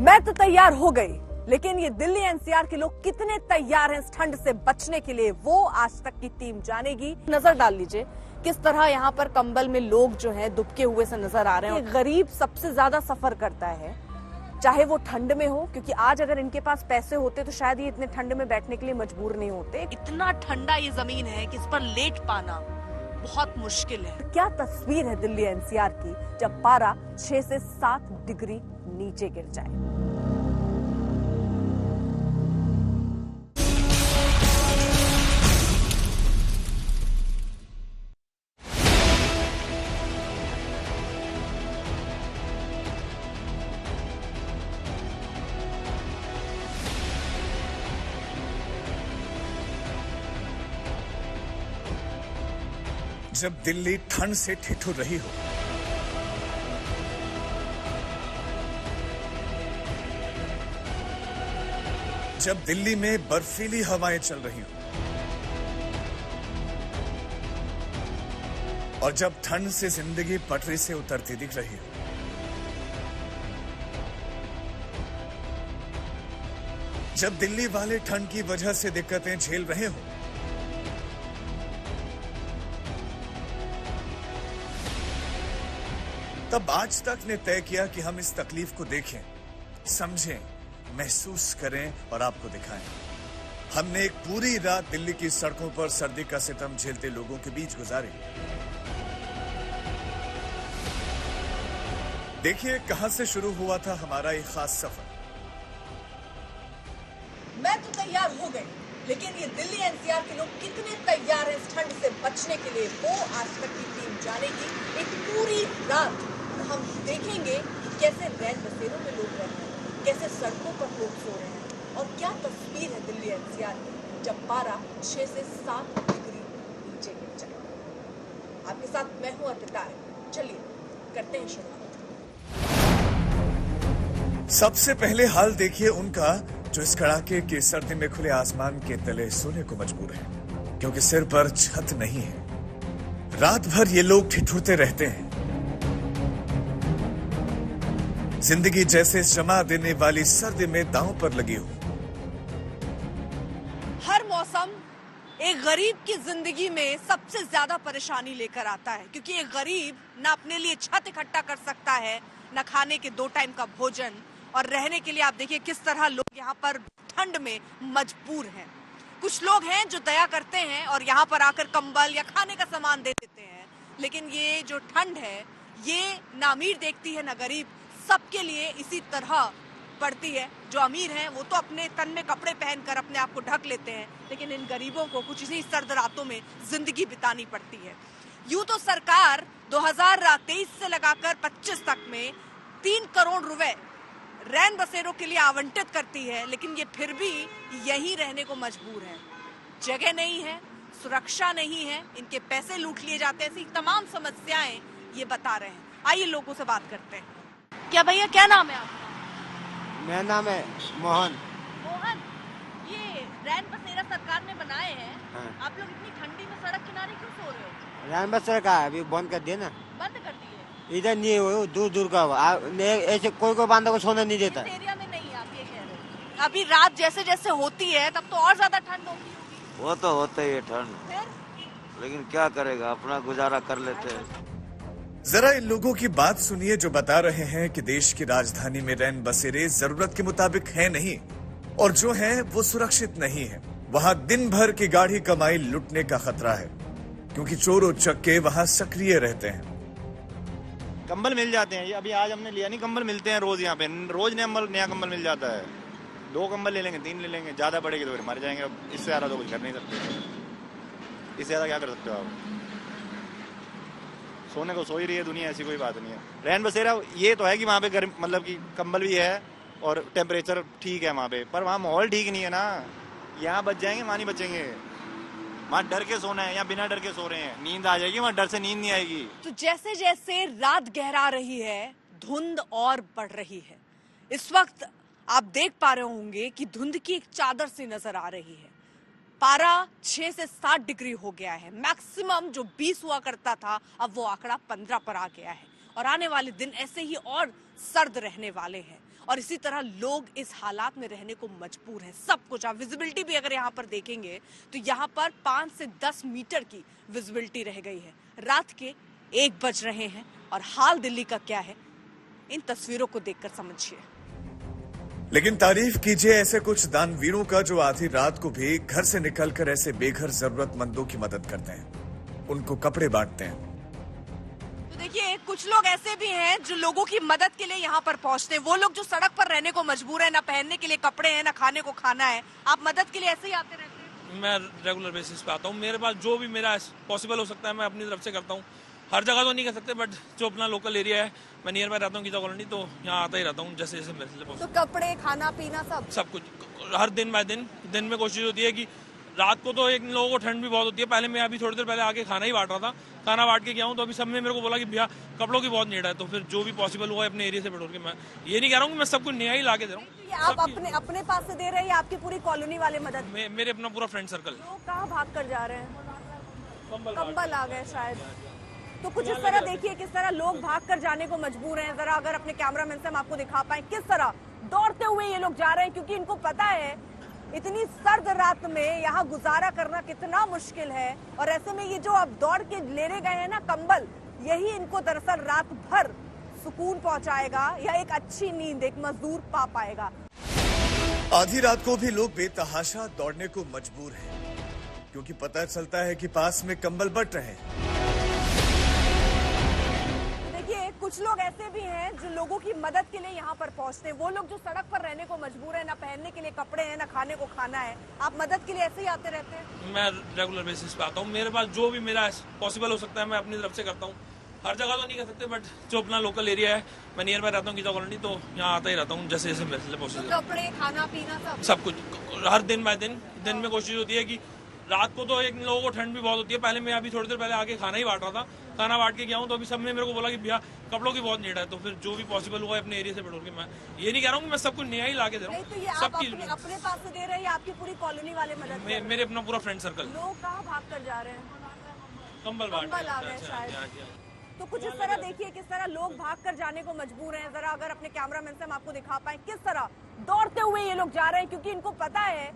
मैं तो तैयार हो गई, लेकिन ये दिल्ली एनसीआर के लोग कितने तैयार हैं इस ठंड से बचने के लिए, वो आज तक की टीम जानेगी। नजर डाल लीजिए किस तरह यहाँ पर कंबल में लोग जो हैं दुबके हुए से नजर आ रहे हैं। गरीब सबसे ज्यादा सफर करता है, चाहे वो ठंड में हो, क्योंकि आज अगर इनके पास पैसे होते तो शायद ये इतने ठंड में बैठने के लिए मजबूर नहीं होते। इतना ठंडा ये जमीन है कि इस पर लेट पाना बहुत मुश्किल है। क्या तस्वीर है दिल्ली एनसीआर की जब पारा 6 से 7 डिग्री नीचे गिर जाए। जब दिल्ली ठंड से ठिठुर रही हो, जब दिल्ली में बर्फीली हवाएं चल रही हो, और जब ठंड से जिंदगी पटरी से उतरती दिख रही हो, जब दिल्ली वाले ठंड की वजह से दिक्कतें झेल रहे हो, तब आज तक ने तय किया कि हम इस तकलीफ को देखें, समझें, महसूस करें और आपको दिखाएं। हमने एक पूरी रात दिल्ली की सड़कों पर सर्दी का सितम झेलते लोगों के बीच गुजारी। देखिए कहां से शुरू हुआ था हमारा एक खास सफर। मैं तो तैयार हो गई, लेकिन ये दिल्ली एनसीआर के लोग कितने तैयार हैं इस ठंड से बचने के लिए, वो आज तक की टीम जानेगी। एक पूरी रात हम देखेंगे कि कैसे रैन बसेरों में लोग रह रहे हैं, कैसे सड़कों पर लोग सो रहे हैं, और क्या तस्वीर है दिल्ली एनसीआर की जब पारा 6 से 7 डिग्री नीचे गिर जाए। आपके साथ मैं हूं अर्पिता। चलिए करते हैं शुरुआत। सबसे पहले हाल देखिए उनका जो इस कड़ाके की सर्दी में खुले आसमान के तले सोने को मजबूर है, क्योंकि सिर पर छत नहीं है। रात भर ये लोग ठिठुरते रहते हैं। जिंदगी जैसे शमा देने वाली सर्दी में दांव पर लगी हो। हर मौसम एक गरीब की जिंदगी में सबसे ज्यादा परेशानी लेकर आता है, क्योंकि एक गरीब ना अपने लिए छत इकट्ठा कर सकता है, ना खाने के 2 टाइम का भोजन, और रहने के लिए आप देखिए किस तरह लोग यहाँ पर ठंड में मजबूर हैं। कुछ लोग हैं जो दया करते हैं और यहाँ पर आकर कंबल या खाने का सामान दे देते हैं, लेकिन ये जो ठंड है ये ना अमीर देखती है ना गरीब, सबके लिए इसी तरह पड़ती है। जो अमीर हैं वो तो अपने तन में कपड़े पहनकर अपने आप को ढक लेते हैं, लेकिन इन गरीबों को कुछ इसी सर्द रातों में जिंदगी बितानी पड़ती है। यूं तो सरकार 2023 से लगाकर 25 तक में 3 करोड़ रुपए रैन बसेरों के लिए आवंटित करती है, लेकिन ये फिर भी यहीं रहने को मजबूर है। जगह नहीं है, सुरक्षा नहीं है, इनके पैसे लूट लिए जाते हैं, ऐसी तमाम समस्याएं ये बता रहे हैं। आइए लोगों से बात करते हैं। क्या भैया, क्या नाम है आपका? मेरा नाम है मोहन। मोहन, ये रैन बसेरा सरकार ने बनाए हैं। हाँ। आप लोग इतनी ठंडी में सड़क किनारे क्यों सो रहे हो? रैन बसेरा का अभी बंद कर दिया ना। बंद कर दिए? इधर नहीं हो, दूर दूर का ऐसे कोई बांधा को सोने नहीं देता। इस एरिया में नहीं, आप ये कह रहे हो। अभी रात जैसे जैसे होती है तब तो और ज्यादा ठंड होगी। वो तो होता ही है ठंड, फिर लेकिन क्या करेगा, अपना गुजारा कर लेते हैं। जरा इन लोगों की बात सुनिए जो बता रहे हैं कि देश की राजधानी में रैन बसेरे जरूरत के मुताबिक है नहीं, और जो हैं वो सुरक्षित नहीं है। वहां दिन भर की गाढ़ी कमाई लुटने का खतरा है, क्योंकि चोर उचक्के वहां सक्रिय रहते हैं। कंबल मिल जाते हैं, ये अभी आज हमने लिया नहीं, कंबल मिलते हैं रोज यहाँ पे, रोज नया कंबल मिल जाता है। 2 कंबल ले लेंगे, 3 ले लेंगे, ज्यादा बढ़ेगी तो फिर मर जाएंगे। अब इससे ज्यादा तो कुछ कर नहीं सकते, इससे ज्यादा क्या कर सकते हो आप? सोने को सो ही रही है दुनिया, ऐसी कोई बात नहीं है। रैन बसेरा ये तो है कि वहाँ पे गर्म, मतलब कि कंबल भी है और टेम्परेचर ठीक है वहाँ पे, पर वहाँ माहौल ठीक नहीं है ना। यहाँ बच जाएंगे, वहाँ नहीं बचेंगे। वहाँ डर के सोना है, यहाँ बिना डर के सो रहे हैं। नींद आ जाएगी, वहाँ डर से नींद नहीं आएगी। तो जैसे जैसे रात गहरा रही है, धुंध और बढ़ रही है। इस वक्त आप देख पा रहे होंगे कि धुंध की एक चादर सी नजर आ रही है। पारा 6 से 7 डिग्री हो गया है। मैक्सिमम जो 20 हुआ करता था, अब वो आंकड़ा 15 पर आ गया है। और आने वाले दिन ऐसे ही और सर्द रहने वाले हैं और इसी तरह लोग इस हालात में रहने को मजबूर हैं। सब कुछ आप विजिबिलिटी भी अगर यहाँ पर देखेंगे तो यहाँ पर 5 से 10 मीटर की विजिबिलिटी रह गई है। रात के 1 बज रहे हैं और हाल दिल्ली का क्या है, इन तस्वीरों को देखकर समझिए। लेकिन तारीफ कीजिए ऐसे कुछ दानवीरों का जो आधी रात को भी घर से निकलकर ऐसे बेघर जरूरतमंदों की मदद करते हैं, उनको कपड़े बांटते हैं। तो देखिए, कुछ लोग ऐसे भी हैं जो लोगों की मदद के लिए यहाँ पर पहुँचते हैं। वो लोग जो सड़क पर रहने को मजबूर है, ना पहनने के लिए कपड़े हैं, ना खाने को खाना है। आप मदद के लिए ऐसे ही आते रहते हैं? मैं रेगुलर बेसिस पे आता हूँ। मेरे पास जो भी मेरा पॉसिबल हो सकता है मैं अपनी तरफ से करता हूँ। हर जगह तो नहीं कर सकते, बट जो अपना लोकल एरिया है, मैं नियर बाय रहता हूँ गीता कॉलोनी, तो यहाँ आता ही रहता हूँ जैसे जैसे मेरे लिए तो कपड़े, खाना पीना सब कुछ हर दिन बाय दिन में कोशिश होती है कि रात को तो एक लोगों को ठंड भी बहुत होती है। पहले मैं अभी थोड़ी देर पहले आके खाना ही बांट रहा था, खाना बांट के गया हूँ तो अभी सब ने मेरे को बोला कि भैया कपड़ों की बहुत नीड है, तो फिर जो भी पॉसिबल हुआ अपने एरिया से बटोर के। मैं ये नहीं कह रहा हूँ कि मैं सब कुछ नया ही ला के दे रहा हूँ। आप अपने पास से दे रहे हैं या आपकी पूरी कॉलोनी वाले मदद? मेरे अपना पूरा फ्रेंड सर्कल। लोग कहाँ भाग कर जा रहे हैं? कंबल आ गए शायद। तो कुछ इस तरह देखिए किस तरह लोग भाग कर जाने को मजबूर हैं। जरा अगर अपने कैमरामैन से हम आपको दिखा पाए किस तरह दौड़ते हुए ये लोग जा रहे हैं, क्योंकि इनको पता है इतनी सर्द रात में यहाँ गुजारा करना कितना मुश्किल है। और ऐसे में ये जो अब दौड़ के लेने गए हैं ना कंबल, यही इनको दरअसल रात भर सुकून पहुंचाएगा या एक अच्छी नींद एक मजदूर पा पाएगा। आधी रात को भी लोग बेतहाशा दौड़ने को मजबूर हैं, क्योंकि पता चलता है कि पास में कंबल बट रहे हैं। कुछ लोग ऐसे भी हैं जो लोगों की मदद के लिए यहाँ पर पहुँचते हैं। वो लोग जो सड़क पर रहने को मजबूर है, ना पहनने के लिए कपड़े हैं, ना खाने को खाना है। आप मदद के लिए ऐसे ही आते रहते हैं? मैं रेगुलर बेसिस पे आता हूँ। मेरे पास जो भी मेरा पॉसिबल हो सकता है मैं अपनी तरफ से करता हूँ। हर जगह तो नहीं कर सकते, बट जो अपना लोकल एरिया है, मैं नियर बाय रहता हूँ गीता कॉलोनी, तो यहाँ आता ही रहता हूँ जैसे जैसे मेरे लिए पॉसिबल। कपड़े, खाना पीना सब कुछ हर दिन बाय दिन में कोशिश होती है कि रात को तो एक लोगों को ठंड भी बहुत होती है। पहले मैं अभी थोड़ी देर पहले आके खाना ही बांट रहा था, खाना बांट के गया हूँ तो अभी सब ने मेरे को बोला कि भैया कपड़ों की बहुत नीड है, तो फिर जो भी पॉसिबल हुआ अपने एरिया से बटोर के। मैं ये नहीं कह रहा हूँ कि मैं सब कुछ नया ही ला के दे रहा हूँ। तो ये आप अपने पास से दे रहे हैं या आपकी पूरी कॉलोनी वाले मदद? मेरे अपना पूरा फ्रेंड सर्कल। लोग कहाँ भाग कर जा रहे हैं? कंबल आ गए शायद। तो कुछ इस तरह देखिए किस तरह लोग भाग कर जाने को मजबूर हैं। जरा अगर अपने कैमरामैन से हम आपको दिखा पाए किस तरह दौड़ते हुए ये लोग जा रहे हैं, क्योंकि इनको पता है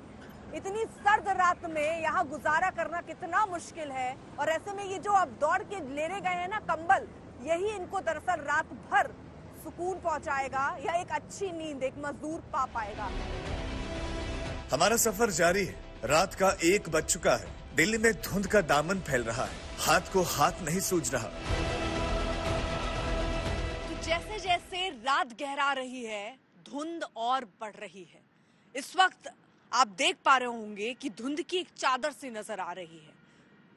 इतनी सर्द रात में यहाँ गुजारा करना कितना मुश्किल है। और ऐसे में ये जो अब दौड़ के लेने गए हैं ना कंबल, यही इनको दरअसल रात भर सुकून पहुंचाएगा या एक अच्छी नींद एक मजदूर पा पाएगा। हमारा सफर जारी है। रात का 1 बज चुका है। दिल्ली में धुंध का दामन फैल रहा है, हाथ को हाथ नहीं सूझ रहा। तो जैसे जैसे रात गहरा रही है, धुंध और बढ़ रही है। इस वक्त आप देख पा रहे होंगे कि धुंध की एक चादर सी नजर आ रही है।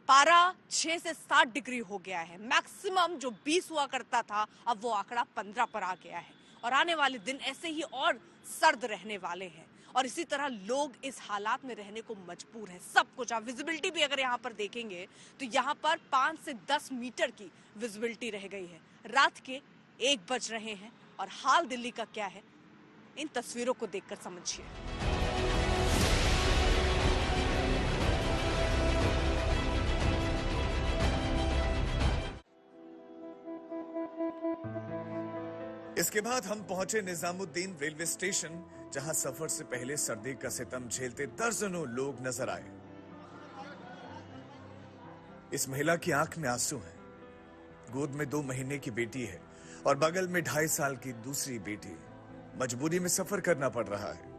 पारा 6 से 7 डिग्री हो गया है। मैक्सिमम जो 20 हुआ करता था, अब वो आंकड़ा 15 पर आ गया है। और आने वाले दिन ऐसे ही और सर्द रहने वाले हैं और इसी तरह लोग इस हालात में रहने को मजबूर हैं। सब कुछ आप विजिबिलिटी भी अगर यहाँ पर देखेंगे तो यहाँ पर 5 से 10 मीटर की विजिबिलिटी रह गई है। रात के 1 बज रहे हैं और हाल दिल्ली का क्या है, इन तस्वीरों को देखकर समझिए। इसके बाद हम पहुंचे निजामुद्दीन रेलवे स्टेशन, जहां सफर से पहले सर्दी का सितम झेलते दर्जनों लोग नजर आए। इस महिला की आंख में आंसू हैं। गोद में 2 महीने की बेटी है और बगल में 2.5 साल की दूसरी बेटी। मजबूरी में सफर करना पड़ रहा है।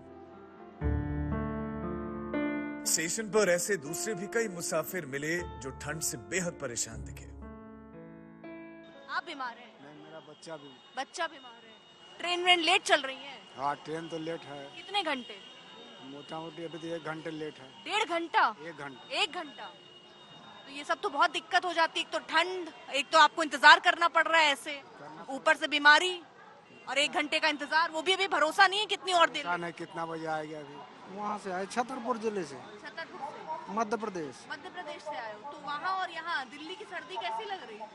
स्टेशन पर ऐसे दूसरे भी कई मुसाफिर मिले जो ठंड से बेहद परेशान दिखे। आप बीमार हैं? नहीं, मेरा बच्चा भी। बच्चा बीमार है। ट्रेन वेन लेट चल रही है? हाँ, ट्रेन तो लेट है। कितने घंटे? मोटा मोटी अभी तो 1 घंटे लेट है। 1.5 घंटा? 1 घंटा। 1 घंटा तो ये सब तो बहुत दिक्कत हो जाती है। एक तो ठंड, एक तो आपको इंतजार करना पड़ रहा है ऐसे, ऊपर से बीमारी और 1 घंटे का इंतजार, वो भी अभी भरोसा नहीं है कितनी और देर। नहीं, कितना बजे आएगा अभी? वहाँ से आए छतरपुर जिले से। छतरपुर से? मध्य प्रदेश। मध्य प्रदेश से आए हो तो वहाँ और यहाँ दिल्ली की सर्दी कैसी लग रही है?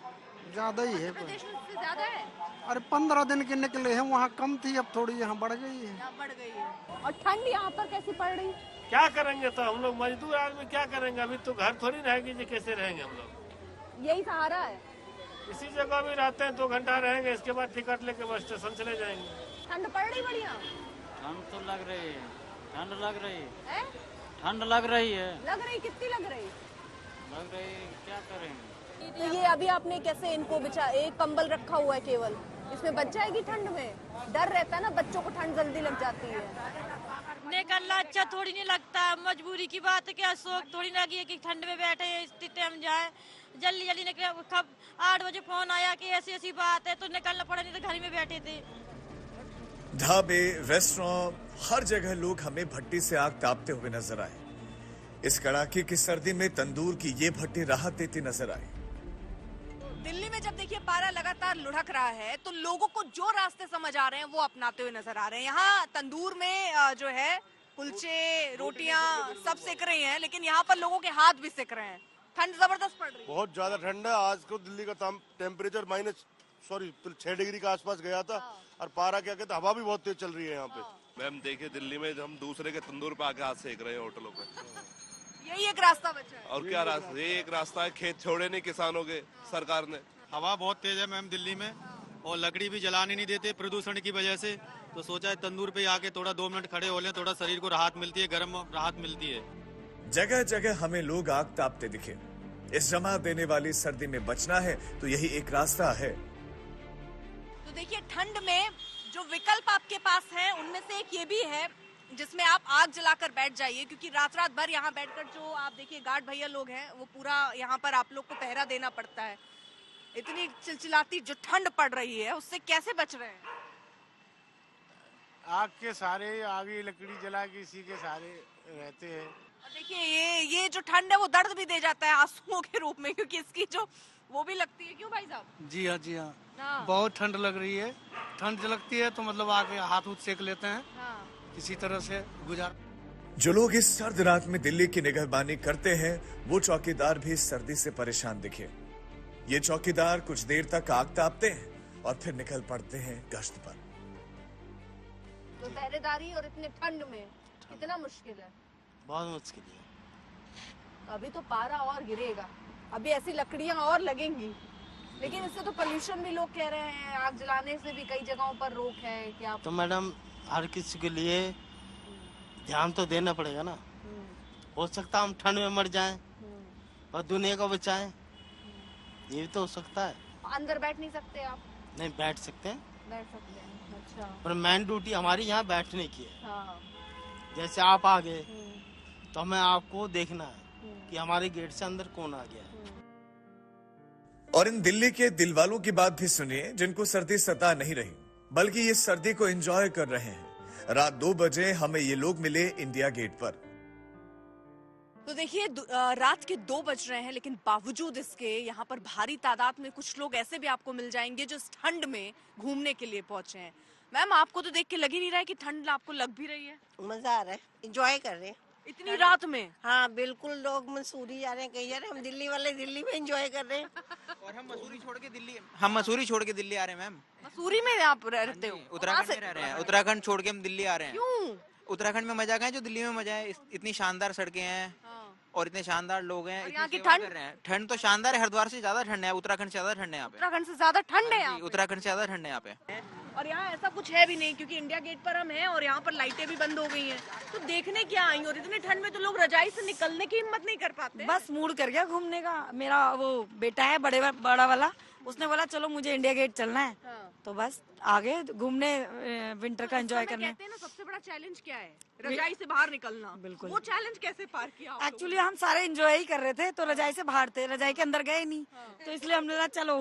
ज्यादा ही है। प्रदेश में से ज्यादा है? अरे 15 दिन के निकले हैं, वहाँ कम थी, अब थोड़ी यहाँ बढ़ गई है। यहाँ बढ़ गई है। और ठंड यहाँ पर कैसी पड़ रही? क्या करेंगे, तो हम लोग मजदूर आदमी क्या करेंगे? अभी तो घर थोड़ी रहेंगे, जो कैसे रहेंगे हम लोग? यही सहारा है? इसी जगह भी रहते हैं, 2 घंटा रहेंगे, इसके बाद टिकट लेके बस स्टेशन चले जाएंगे। ठंड पड़ रही बढ़िया ठंड तो लग रही है, ठंड लग रही है, है? ठंड लग रही है, लग रही कितनी लग रही? क्या करेंगे। तो ये अभी आपने कैसे इनको बिछा, एक कंबल रखा हुआ है केवल, इसमें बच जाएगी ठंड में? डर रहता है ना, बच्चों को ठंड जल्दी लग जाती है। निकलना अच्छा थोड़ी नहीं लगता, मजबूरी की बात है, क्या शौक थोड़ी लगी है कि ठंड में बैठे इतने टाइम जाए, जल्दी जल्दी निकले। कब 8 बजे फोन आया कि ऐसी ऐसी बात है तो निकलना पड़ा, नहीं तो घर में बैठे थे। ढाबे, रेस्टोरेंट, हर जगह लोग हमें भट्टी से आग तापते हुए नजर आए। इस कड़ाके की सर्दी में तंदूर की ये भट्टी राहत देती नजर आई। दिल्ली में जब देखिए पारा लगातार लुढ़क रहा है तो लोगों को जो रास्ते समझ आ रहे हैं वो अपनाते हुए नजर आ रहे हैं। यहाँ तंदूर में जो है कुलचे, रोटियां सब सेक रही हैं, लेकिन यहाँ पर लोगों के हाथ भी सेक रहे हैं। ठंड जबरदस्त पड़ रही है, बहुत ज्यादा ठंड है। आज को दिल्ली का टेम्परेचर 6 डिग्री के आसपास गया था और पारा क्या कहते, हवा भी बहुत तेज चल रही है यहाँ पे। मैम देखिए, दिल्ली में हम दूसरे के तंदूर पे आके हाथ सेक रहे हैं होटलों पे। यही एक रास्ता बचा है। और क्या रास्ता, ये एक रास्ता है, खेत छोड़े नहीं किसानों के सरकार ने। हवा बहुत तेज है मैम दिल्ली में, और लकड़ी भी जलाने नहीं देते प्रदूषण की वजह से। तो सोचा है तंदूर पे आके थोड़ा 2 मिनट खड़े हो लें, थोड़ा शरीर को राहत मिलती है, गर्म राहत मिलती है। जगह जगह हमें लोग आग तापते दिखे। इस जमा देने वाली सर्दी में बचना है तो यही एक रास्ता है। तो देखिए ठंड में जो विकल्प आपके पास है उनमें से एक ये भी है जिसमें आप आग जलाकर बैठ जाइए, क्योंकि रात रात भर यहाँ बैठकर जो आप देखिए गार्ड भैया लोग हैं वो पूरा यहाँ पर आप लोग को पहरा देना पड़ता है। इतनी चिलचिलाती जो ठंड पड़ रही है उससे कैसे बच रहे हैं? आग के सारे, आगे लकड़ी जला के इसी के सारे रहते हैं। और देखिए ये जो ठंड है वो दर्द भी दे जाता है आंसुओं के रूप में, क्योंकि इसकी जो वो भी लगती है। क्यों भाई साहब? जी हाँ, जी हाँ, हाँ। बहुत ठंड लग रही है। ठंड लगती है तो मतलब आके हाथ उठ सेक लेते हैं, हाँ। किसी तरह से गुजार। जो लोग इस सर्द रात में दिल्ली की निगहबानी करते हैं वो चौकीदार भी इस सर्दी से परेशान दिखे। ये चौकीदार कुछ देर तक आग तापते हैं और फिर निकल पड़ते हैं गश्त पर। तो पहरेदारी और इतने ठंड में कितना मुश्किल है? बहुत मुश्किल है। अभी तो पारा और गिरेगा, अभी ऐसी लकड़ियां और लगेंगी, लेकिन इससे तो पोल्यूशन भी लोग कह रहे हैं, आग जलाने से भी कई जगहों पर रोक है। क्या तो मैडम हर किसी के लिए ध्यान तो देना पड़ेगा ना। हो सकता है हम ठंड में मर जाएं और दुनिया को बचाएं, ये भी तो हो सकता है। अंदर बैठ नहीं सकते आप? नहीं, बैठ सकते हैं, बैठ सकते हैं। अच्छा, पर मेन ड्यूटी हमारी यहाँ बैठने की है। हाँ। जैसे आप आ गए तो हमें आपको देखना है कि हमारे गेट से अंदर कौन आ गया है। और इन दिल्ली के दिल वालों की बात भी सुनिए जिनको सर्दी सता नहीं रही, बल्कि ये सर्दी को एंजॉय कर रहे हैं। रात 2 बजे हमें ये लोग मिले इंडिया गेट पर। तो देखिए रात के 2 बज रहे हैं, लेकिन बावजूद इसके यहाँ पर भारी तादाद में कुछ लोग ऐसे भी आपको मिल जाएंगे जो इस ठंड में घूमने के लिए पहुंचे हैं। मैम आपको तो देख के लग ही नहीं रहा है कि ठंड आपको लग भी रही है। मजा आ रहा है, एंजॉय कर रहे हैं इतनी रात में। हाँ बिल्कुल, लोग मसूरी जा रहे हैं, कहीं जा रहे हैं, हम दिल्ली वाले दिल्ली में एंजॉय कर रहे हैं। और हम मसूरी छोड़ के दिल्ली आ रहे हैं मैम। मसूरी में आप रहते हो? उत्तराखंड में रह रहे हैं, उत्तराखंड छोड़ के हम दिल्ली आ रहे हैं। क्यों? उत्तराखंड में मजा है जो दिल्ली में मजा है। इतनी शानदार सड़कें हैं और इतने शानदार लोग हैं। यहाँ की ठंड तो शानदार है, हरिद्वार से ज्यादा ठंड है, उत्तराखंड से ज्यादा ठंड है यहाँ पे। उत्तराखंड से ज्यादा ठंड है यहाँ पे? उत्तराखंड से ज्यादा ठंड है यहाँ पे। और यहाँ ऐसा कुछ है भी नहीं, क्योंकि इंडिया गेट पर हम हैं और यहाँ पर लाइटें भी बंद हो गई हैं। तो देखने क्या आई? और इतनी ठंड में तो लोग रजाई से निकलने की हिम्मत नहीं कर पाते। बस मूड कर गया घूमने का। मेरा वो बेटा है बड़ा वाला, उसने बोला चलो मुझे इंडिया गेट चलना है। हाँ। तो बस आगे घूमने, विंटर का एंजॉय करने। कहते हैं ना सबसे बड़ा चैलेंज क्या है? रजाई से बाहर निकलना। बिल्कुल। वो चैलेंज कैसे पार किया? एक्चुअली हम सारे एंजॉय ही कर रहे थे, तो रजाई से बाहर थे, रजाई के अंदर गए नहीं। तो इसलिए हमने कहा चलो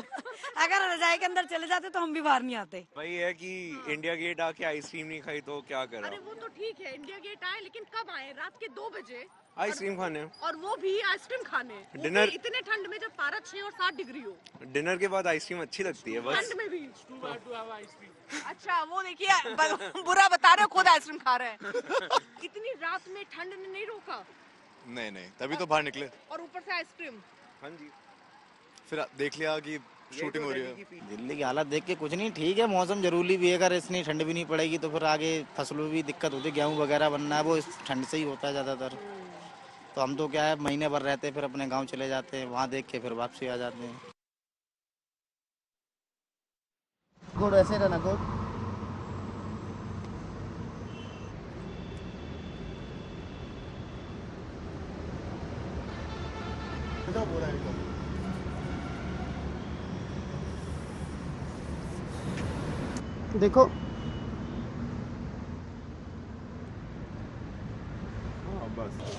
अगर रजाई के अंदर चले जाते तो हम भी बाहर नहीं आते। वही है कि इंडिया गेट आके आइसक्रीम नहीं खाई तो क्या करा। अरे वो तो ठीक है, इंडिया गेट आए, लेकिन कब आए? रात के 2 बजे आइसक्रीम खाने, और वो भी आइसक्रीम खाने। डिनर, इतने ठंड में जब पारा 6 और 7 डिग्री हो। डिनर के बाद आइसक्रीम अच्छी लगती है बस। ठंड में भी अच्छा, वो देखिए बुरा बता रहे हो, खुद आइसक्रीम खा रहे हैं। इतनी रात में ठंड ने नहीं रोका? नहीं, तभी तो बाहर निकले। और ऊपर से आइसक्रीम। हाँ जी, फिर देख लिया कि शूटिंग हो रही है। दिल्ली की हालत देख के कुछ नहीं, ठीक है, मौसम जरूरी भी है। अगर इतनी ठंड भी नहीं पड़ेगी तो फिर आगे फसलों में भी दिक्कत होती है। गेहूं वगैरह बनना है वो इस ठंड से ही होता है ज्यादातर। तो हम तो क्या है, महीने भर रहते हैं, फिर अपने गाँव चले जाते हैं, वहाँ देख के फिर वापसी आ जाते हैं। गुड, ऐसे रहना गुड। देखो बस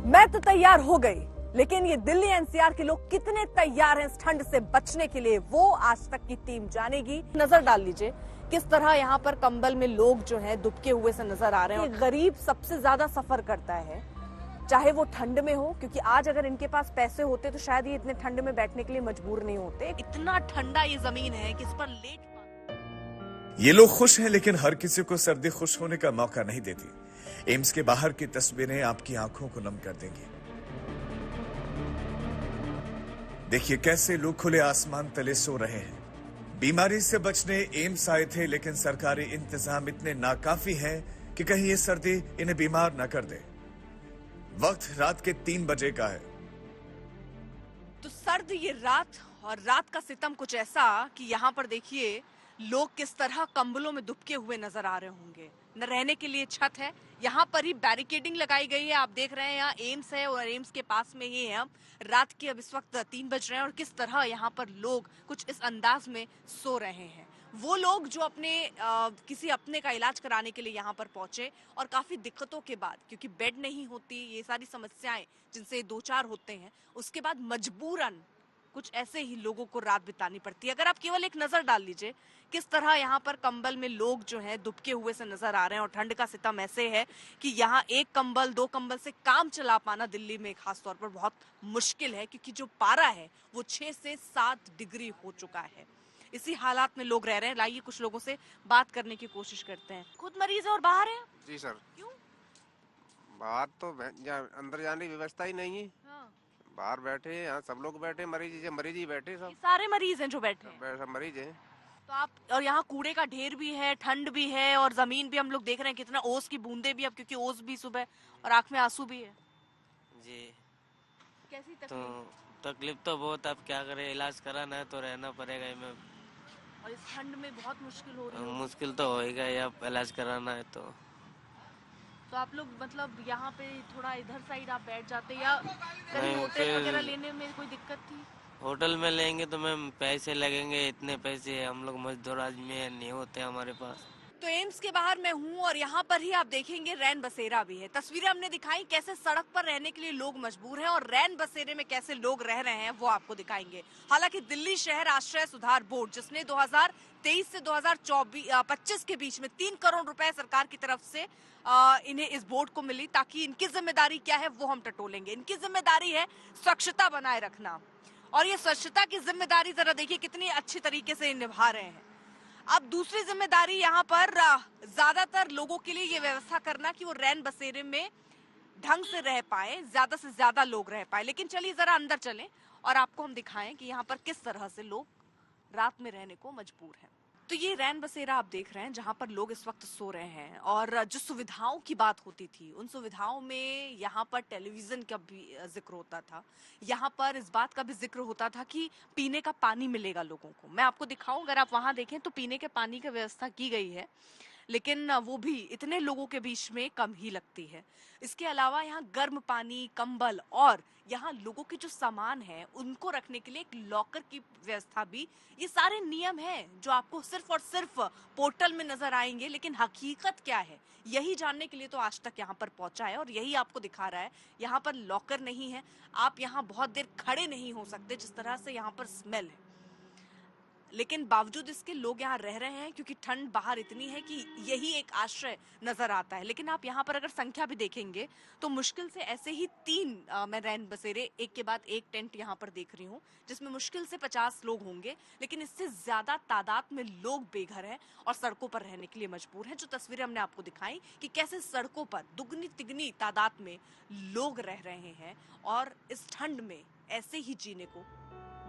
मैं तो तैयार हो गई, लेकिन ये दिल्ली एनसीआर के लोग कितने तैयार हैं इस ठंड से बचने के लिए, वो आज तक की टीम जानेगी। नजर डाल लीजिए किस तरह यहाँ पर कंबल में लोग जो हैं दुबके हुए से नजर आ रहे हैं। गरीब सबसे ज्यादा सफर करता है, चाहे वो ठंड में हो, क्योंकि आज अगर इनके पास पैसे होते तो शायद ये इतने ठंड में बैठने के लिए मजबूर नहीं होते। इतना ठंडा ये जमीन है कि इस पर लेट ये लोग खुश हैं, लेकिन हर किसी को सर्दी खुश होने का मौका नहीं देती। एम्स के बाहर की तस्वीरें आपकी आंखों को नम कर देंगी। देखिए कैसे लोग खुले आसमान तले सो रहे हैं। बीमारी से बचने एम्स आए थे, लेकिन सरकारी इंतजाम इतने नाकाफी हैं कि कहीं ये सर्दी इन्हें बीमार न कर दे। वक्त रात के 3 बजे का है। तो सर्द ये रात, और रात का सितम कुछ ऐसा कि यहाँ पर देखिए लोग किस तरह कंबलों में दुबके हुए नजर आ रहे होंगे। न रहने के लिए छत है, यहाँ पर ही बैरिकेडिंग लगाई गई है। आप देख रहे हैं यहाँ एम्स है और एम्स के पास में ही है हम। रात के अब इस वक्त 3 बज रहे हैं और किस तरह यहाँ पर लोग कुछ इस अंदाज में सो रहे हैं। वो लोग जो अपने किसी अपने का इलाज कराने के लिए यहाँ पर पहुंचे और काफी दिक्कतों के बाद, क्योंकि बेड नहीं होती, ये सारी समस्याएं जिनसे 2-4 होते हैं, उसके बाद मजबूरन कुछ ऐसे ही लोगों को रात बितानी पड़ती है। अगर आप केवल एक नजर डाल लीजिए किस तरह यहाँ पर कंबल में लोग जो हैं दुबके हुए से नजर आ रहे हैं, और ठंड का सितम ऐसे है कि यहाँ 1 कंबल 2 कंबल से काम चला पाना दिल्ली में खास तौर पर बहुत मुश्किल है, क्योंकि जो पारा है वो 6 से 7 डिग्री हो चुका है। इसी हालात में लोग रह रहे हैं। लाइए कुछ लोगों से बात करने की कोशिश करते हैं। खुद मरीज है और बाहर है? जी सर। क्यों? बाहर तो अंदर जाने की व्यवस्था ही नहीं है। हाँ। बाहर बैठे हैं, यहाँ सब लोग बैठे, मरीज ही बैठे सब। सारे मरीज हैं जो बैठे हैं? सब मरीज हैं। तो आप, और यहाँ कूड़े का ढेर भी है, ठंड भी है, और जमीन भी हम लोग देख रहे हैं कितना ओस की बूंदे भी, अब क्योंकि ओस भी सुबह और आंख में आंसू भी है। जी। कैसी तकलीफ? तो तकलीफ तो बहुत, अब क्या करें, इलाज कराना है तो रहना पड़ेगा इनमें। और इस ठंड में बहुत मुश्किल हो रही है। मुश्किल तो होएगा ही, अब इलाज कराना है तो आप लोग मतलब यहाँ पे थोड़ा इधर साइड आप बैठ जाते, या कहीं नहीं, होटल वगैरह लेने में कोई दिक्कत थी? होटल में लेंगे तो मैम पैसे लगेंगे, इतने पैसे हम लोग मजदूर आदमी नहीं होते हमारे पास। तो एम्स के बाहर मैं हूँ और यहाँ पर ही आप देखेंगे रैन बसेरा भी है। तस्वीरें हमने दिखाई कैसे सड़क पर रहने के लिए लोग मजबूर हैं, और रैन बसेरे में कैसे लोग रह रहे हैं वो आपको दिखाएंगे। हालांकि दिल्ली शहर आश्रय सुधार बोर्ड, जिसने 2023 से 2025 के बीच में 3 करोड़ रुपए सरकार की तरफ से इन्हें इस बोर्ड को मिली, ताकि इनकी जिम्मेदारी क्या है वो हम टटोलेंगे। इनकी जिम्मेदारी है स्वच्छता बनाए रखना, और ये स्वच्छता की जिम्मेदारी जरा देखिए कितनी अच्छी तरीके से निभा रहे हैं। अब दूसरी जिम्मेदारी यहाँ पर ज्यादातर लोगों के लिए ये व्यवस्था करना कि वो रैन बसेरे में ढंग से रह पाए, ज्यादा से ज्यादा लोग रह पाए। लेकिन चलिए जरा अंदर चलें और आपको हम दिखाएं कि यहाँ पर किस तरह से लोग रात में रहने को मजबूर हैं। तो ये रैन बसेरा आप देख रहे हैं जहाँ पर लोग इस वक्त सो रहे हैं, और जो सुविधाओं की बात होती थी उन सुविधाओं में यहाँ पर टेलीविजन का भी जिक्र होता था, यहाँ पर इस बात का भी जिक्र होता था कि पीने का पानी मिलेगा लोगों को। मैं आपको दिखाऊं, अगर आप वहां देखें तो पीने के पानी की व्यवस्था की गई है, लेकिन वो भी इतने लोगों के बीच में कम ही लगती है। इसके अलावा यहाँ गर्म पानी, कंबल और यहाँ लोगों के जो सामान है उनको रखने के लिए एक लॉकर की व्यवस्था भी, ये सारे नियम हैं जो आपको सिर्फ और सिर्फ पोर्टल में नजर आएंगे। लेकिन हकीकत क्या है यही जानने के लिए तो आज तक यहाँ पर पहुंचा है, और यही आपको दिखा रहा है। यहाँ पर लॉकर नहीं है, आप यहाँ बहुत देर खड़े नहीं हो सकते, जिस तरह से यहाँ पर स्मेल है। लेकिन बावजूद इसके लोग यहाँ रह रहे हैं, क्योंकि ठंड बाहर इतनी है कि यही एक आश्रय नजर आता है। लेकिन आप यहाँ पर अगर संख्या भी देखेंगे तो मुश्किल से ऐसे ही 3 मैं रैन बसेरे एक के बाद एक टेंट यहाँ पर देख रही हूँ, जिसमें मुश्किल से 50 लोग होंगे। लेकिन इससे ज्यादा तादाद में लोग बेघर हैं और सड़कों पर रहने के लिए मजबूर हैं। जो तस्वीरें हमने आपको दिखाई कि कैसे सड़कों पर दुगनी तिगनी तादाद में लोग रह रहे हैं, और इस ठंड में ऐसे ही जीने को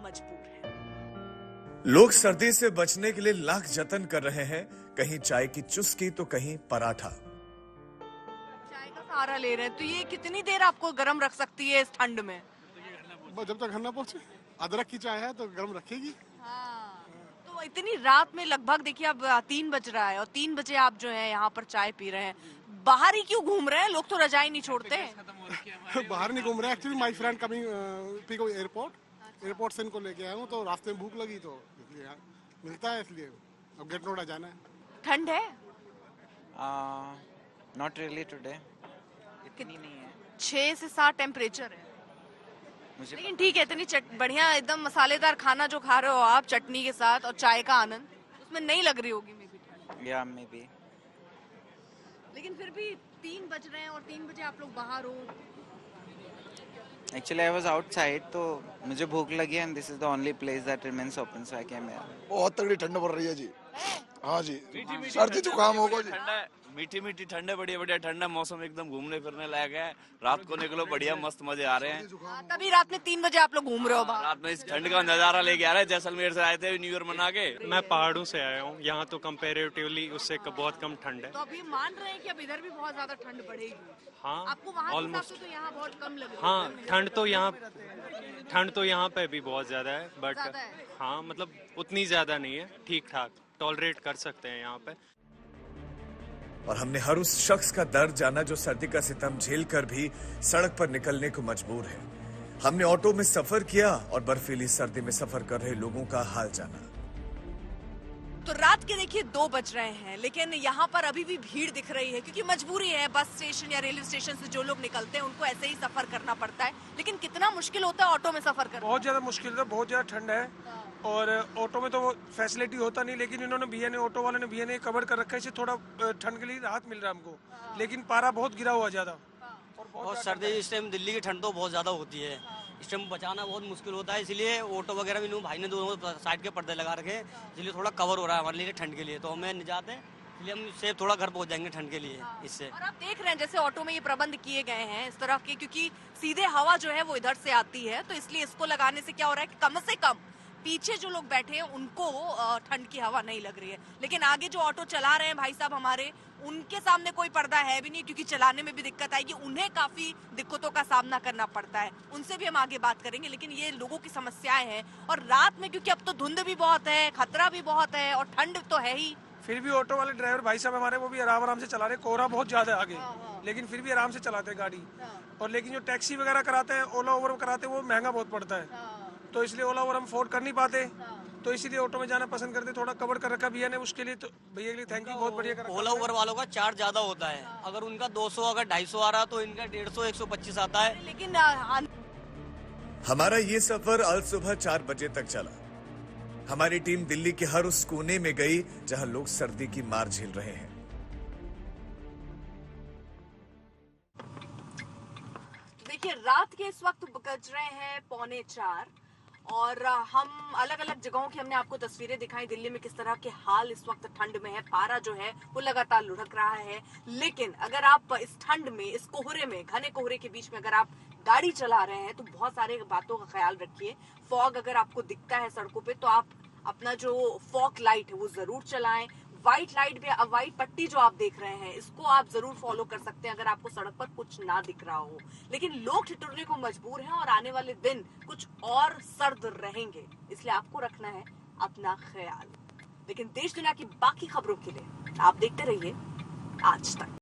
मजबूर हैं। लोग सर्दी से बचने के लिए लाख जतन कर रहे हैं, कहीं चाय की चुस्की तो कहीं पराठा। चाय का सहारा ले रहे हैं, तो ये कितनी देर आपको गर्म रख सकती है इस ठंड में? जब तक घर ना पहुंचे। अदरक की चाय है तो गर्म रखेगी। तो इतनी रात में लगभग देखिए अब 3 बज रहा है और 3 बजे आप जो है यहाँ पर चाय पी रहे हैं, बाहर ही क्यों घूम रहे हैं? लोग तो रजाई नहीं छोड़ते। बाहर नहीं घूम रहे, actually my friend coming pick airport से इनको लेके आया हूँ, तो रास्ते में भूख लगी तो इसलिए मिलता है, इसलिए अब गेट नोड़ा जाना है। ठंड है? नॉट रियली टुडे, इतनी नहीं है। 6 से 7 टेम्परेचर है, लेकिन ठीक है। इतनी बढ़िया एकदम मसालेदार खाना जो खा रहे हो आप चटनी के साथ और चाय का आनंद, उसमें नहीं लग रही होगी मे बी। लेकिन फिर भी 3 बज रहे हैं और 3 बजे आप लोग बाहर हो। एक्चुअली आई वाज आउटसाइड, तो मुझे भूख लगी and this is the only place that remains open, so I came here. बहुत तगड़ी ठंड पड़ रही है जी। हाँ जी, सर्दी जुकाम होगा जी। मीठी मीठी ठंड है, बढ़िया बढ़िया ठंडा मौसम, एकदम घूमने फिरने लायक है। रात को निकलो, बढ़िया मस्त मजे आ रहे हैं। तभी रात में 3 बजे आप लोग घूम रहे हो बाहर। रात में इस ठंड का नजारा लेके आ रहे हैं। जैसलमेर से आए थे न्यू ईयर मना के। मैं पहाड़ों से आया हूँ, यहाँ तो कंपैरेटिवली उससे बहुत कम ठंड है। तो अभी मान रहे हैं कि अब इधर भी बहुत ज्यादा ठंड बढ़ेगी? हाँ, आपको वहाँ ऑलमोस्ट। तो यहाँ बहुत कम लग रही है। हाँ, ठंड तो यहाँ पे भी बहुत ज्यादा है, बट हाँ मतलब उतनी ज्यादा नहीं है, ठीक ठाक टॉलरेट कर सकते हैं यहाँ पे। और हमने हर उस शख्स का दर्द जाना जो सर्दी का सितम झेल कर भी सड़क पर निकलने को मजबूर है। हमने ऑटो में सफर किया और बर्फीली सर्दी में सफर कर रहे लोगों का हाल जाना। तो रात के देखिए 2 बज रहे हैं, लेकिन यहाँ पर अभी भी भीड़ दिख रही है, क्योंकि मजबूरी है। बस स्टेशन या रेलवे स्टेशन से जो लोग निकलते हैं उनको ऐसे ही सफर करना पड़ता है। लेकिन कितना मुश्किल होता है ऑटो में सफर करना? बहुत ज्यादा मुश्किल है, बहुत ज्यादा ठंड है और ऑटो में तो वो फैसिलिटी होता नहीं, लेकिन इन्होंने ऑटो वाले ने कवर कर रखा है, इससे थोड़ा ठंड के लिए राहत मिल रहा है हमको। लेकिन पारा बहुत गिरा हुआ ज्यादा और सर्दी इस टाइम दिल्ली की ठंड तो बहुत ज्यादा होती है, इस टाइम बचाना बहुत मुश्किल होता है। इसलिए ऑटो वगैरह भी भाई ने दोनों साइड के पर्दे लगा रखे, इसलिए थोड़ा कवर हो रहा है हमारे लिए ठंड के लिए, तो हमें निजात है, इसलिए हम सेफ थोड़ा घर पहुंच जाएंगे ठंड के लिए इससे। और आप देख रहे हैं जैसे ऑटो में ये प्रबंध किए गए हैं इस तरह के, क्योंकि सीधे हवा जो है वो इधर से आती है, तो इसलिए इसको लगाने से क्या हो रहा है कि कम से कम पीछे जो लोग बैठे हैं उनको ठंड की हवा नहीं लग रही है। लेकिन आगे जो ऑटो चला रहे हैं भाई साहब हमारे, उनके सामने कोई पर्दा है भी नहीं, क्योंकि चलाने में भी दिक्कत आएगी, उन्हें काफी दिक्कतों का सामना करना पड़ता है। उनसे भी हम आगे बात करेंगे, लेकिन ये लोगों की समस्याएं हैं। और रात में क्योंकि अब तो धुंध भी बहुत है, खतरा भी बहुत है और ठंड तो है ही, फिर भी ऑटो वाले ड्राइवर भाई साहब हमारे वो भी आराम से चला रहे। कोहरा बहुत ज्यादा है आगे, लेकिन फिर भी आराम से चलाते हैं गाड़ी। और लेकिन जो टैक्सी वगैरह कराते हैं, ओला ओवर कराते हैं, वो महंगा बहुत पड़ता है, तो इसलिए ओला ओवर हम अफोर्ड कर नहीं पाते, तो इसीलिए ऑटो में जाना पसंद करते। थोड़ा कवर कर रखा भैया ने, उसके लिए तो भैया के लिए थैंक यू, बहुत बढ़िया कर रखा। ओला उबर वालों का चार्ज ज्यादा होता है, अगर उनका 200 अगर 250 आ रहा तो इनका 150 125 आता है। लेकिन हमारा ये सफर आज सुबह 4 बजे तक चला। हमारी टीम दिल्ली के हर उस कोने में गई जहां लोग सर्दी की मार झेल रहे हैं। देखिए रात के इस वक्त बज रहे हैं 3:45 और हम अलग अलग जगहों की हमने आपको तस्वीरें दिखाई दिल्ली में किस तरह के हाल इस वक्त ठंड में है। पारा जो है वो लगातार लुढ़क रहा है, लेकिन अगर आप इस ठंड में, इस कोहरे में, घने कोहरे के बीच में अगर आप गाड़ी चला रहे हैं तो बहुत सारे बातों का ख्याल रखिए। फॉग अगर आपको दिखता है सड़कों पे तो आप अपना जो फॉग लाइट है वो जरूर चलाएं। व्हाइट लाइट भी, व्हाइट पट्टी जो आप देख रहे हैं इसको आप जरूर फॉलो कर सकते हैं अगर आपको सड़क पर कुछ ना दिख रहा हो। लेकिन लोग ठिठुरने को मजबूर हैं और आने वाले दिन कुछ और सर्द रहेंगे, इसलिए आपको रखना है अपना ख्याल। लेकिन देश दुनिया की बाकी खबरों के लिए आप देखते रहिए आज तक।